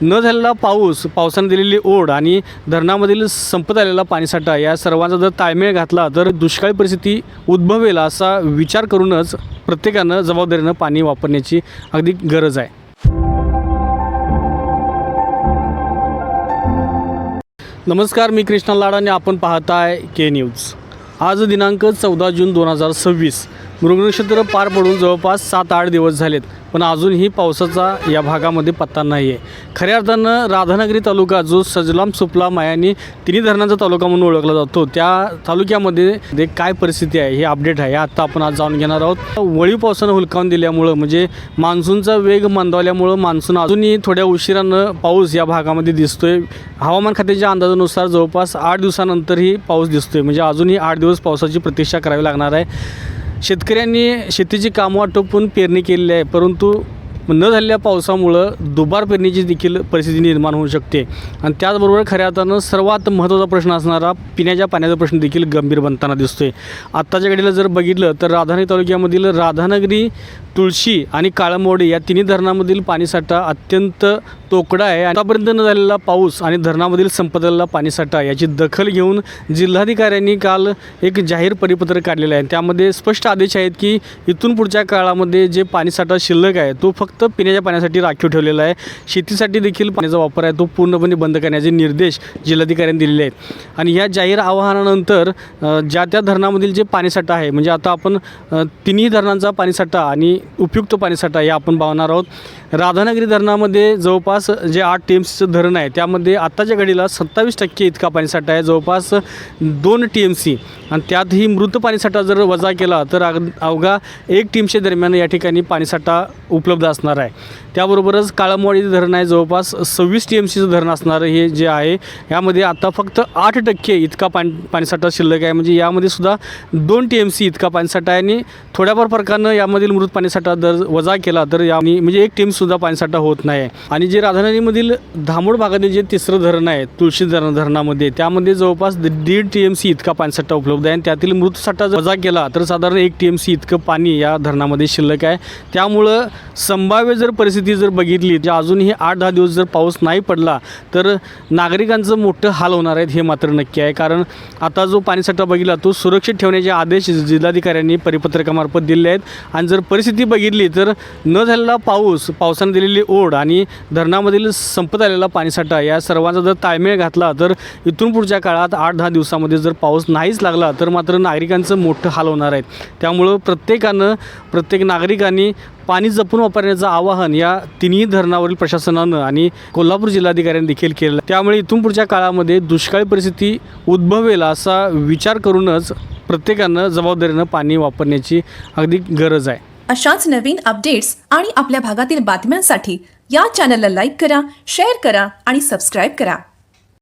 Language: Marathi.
न झालेला पाऊस, पावसाने दिलेली ओढ आणि धरणामधील संपत आलेला पाणीसाठा या सर्वांचा जर ताळमेळ घातला तर दुष्काळी परिस्थिती उद्भवेल असा विचार करूनच प्रत्येकानं जबाबदारीनं पाणी वापरण्याची अगदी गरज आहे. नमस्कार, मी कृष्णा लाड आणि आपण पाहताय के न्यूज. आज दिनांक 14 जून 2026. मृगनक्षत्र पार पडून जवळपास 7-8 दिवस झालेत, पण अजूनही पावसाचा या भागामध्ये पत्ता नाही आहे. खऱ्या अर्थानं राधानगरी तालुका जो सजलाम सुफलाम मायानी तिन्ही धरणांचा तालुका म्हणून ओळखला जातो, त्या तालुक्यामध्ये काय परिस्थिती आहे हे अपडेट आहे. आता आपण आज जाणून घेणार आहोत. वळीव पावसानं हुलकावून दिल्यामुळं म्हणजे मान्सूनचा वेग मंदावल्यामुळं मान्सून अजूनही थोड्या उशिरानं पाऊस या भागामध्ये दिसतोय. हवामान खात्याच्या अंदाजानुसार जवळपास 8 दिवसानंतरही पाऊस दिसतोय, म्हणजे अजूनही 8 दिवस पावसाची प्रतीक्षा करावी लागणार आहे. शेतकऱ्यांनी शेतीची कामं आटोपून पेरणी केलेली आहे, परंतु न झालेल्या पावसामुळं दुबार पेरणीची देखील परिस्थिती निर्माण होऊ शकते. आणि त्याचबरोबर खऱ्या अर्थानं सर्वात महत्त्वाचा प्रश्न असणारा पिण्याच्या पाण्याचा प्रश्न देखील गंभीर बनताना दिसतोय. आत्ताच्या घडीला जर बघितलं तर राधानगरी तालुक्यामधील राधानगरी, तुळशी आणि काळंबवाडी या तिन्ही धरणामधील पाणीसाठा अत्यंत तोकडा आहे. आतापर्यंत न झालेला पाऊस आणि धरणामधील संपलेला पाणीसाठा याची दखल घेऊन जिल्हाधिकाऱ्यांनी काल एक जाहीर परिपत्रक काढलेलं आहे. त्यामध्ये स्पष्ट आदेश आहेत की इथून पुढच्या काळामध्ये जे पाणीसाठा शिल्लक आहे तो फक्त पिण्याच्या पाण्यासाठी राखीव ठेवलेला आहे. शेतीसाठी देखील पाण्याचा वापर आहे तो पूर्णपणे बंद करण्याचे निर्देश जिल्हाधिकाऱ्यांनी दिलेले आहेत. आणि या जाहीर आवाहनानंतर ज्या त्या धरणामधील जे पाणीसाठा आहे, म्हणजे आता आपण तिन्ही धरणांचा पाणीसाठा आणि उपयुक्त पाणीसाठा हे आपण पाहणार आहोत. राधानगरी धरणामध्ये जवळपास जे 8 TMCचं धरण आहे त्यामध्ये आत्ताच्या घडीला 27% इतका पाणीसाठा आहे, जवळपास 2 TMC. आणि त्यातही मृत पाणीसाठा जर वजा केला तर अवघा 1 TMC दरम्यान या ठिकाणी पाणीसाठा उपलब्ध असणार आहे. त्याबरोबरच काळंबवाडी धरण आहे, जवळपास 26 TMCचं धरण असणारं हे जे आहे, यामध्ये आता फक्त 8% इतका पाणीसाठा शिल्लक आहे. म्हणजे यामध्ये सुद्धा 2 TMC इतका पाणीसाठा आहे. आणि थोड्याफार फरकानं यामधील मृत पाणीसाठा जर वजा केला तर म्हणजे 1 TMCसुद्धा पाणीसाठा होत नाही. आणि जे राधानगरीमधील धामोड भागातील जे तिसरं धरण आहे तुळशी धरणामध्ये, त्यामध्ये जवळपास 1.5 TMC इतका पाणीसाठा उपलब्ध आहे. आणि त्यातील मृत साठा वजा केला तर साधारण 1 TMC इतकं पाणी या धरणामध्ये शिल्लक आहे. त्यामुळं संभाव्य जर परिस्थिती जर बघितली तर अजूनही 8-10 दिवस जर पाऊस नाही पडला तर नागरिकांचं मोठं हाल होणार आहेत हे मात्र नक्की आहे. कारण आता जो पाणीसाठा बघितला तो सुरक्षित ठेवण्याचे आदेश जिल्हाधिकाऱ्यांनी परिपत्रकामार्फत दिले आहेत. आणि जर परिस्थिती बघितली तर न झालेला पाऊस, पावसाने दिलेली ओढ आणि धरणामधील संपत आलेला पाणीसाठा या सर्वांचा जर ताळमेळ घातला तर इथून पुढच्या काळात 8-10 दिवसामध्ये जर पाऊस नाहीच लागला तर मात्र नागरिकांचं मोठं हाल होणार आहेत. त्यामुळं प्रत्येक नागरिकांनी पाणी जपून वापरण्याचं आवाहन या तिन्ही धरणावरील प्रशासनानं आणि कोल्हापूर जिल्हाधिकाऱ्यांनी देखील केलं. त्यामुळे इथून पुढच्या काळामध्ये दुष्काळी परिस्थिती उद्भवेल असा विचार करूनच प्रत्येकानं जबाबदारीनं पाणी वापरण्याची अगदी गरज आहे. अशाच नवीन अपडेट्स आणि आपल्या भागातील बातम्यांसाठी या चॅनलला लाईक करा, शेअर करा आणि सबस्क्राईब करा.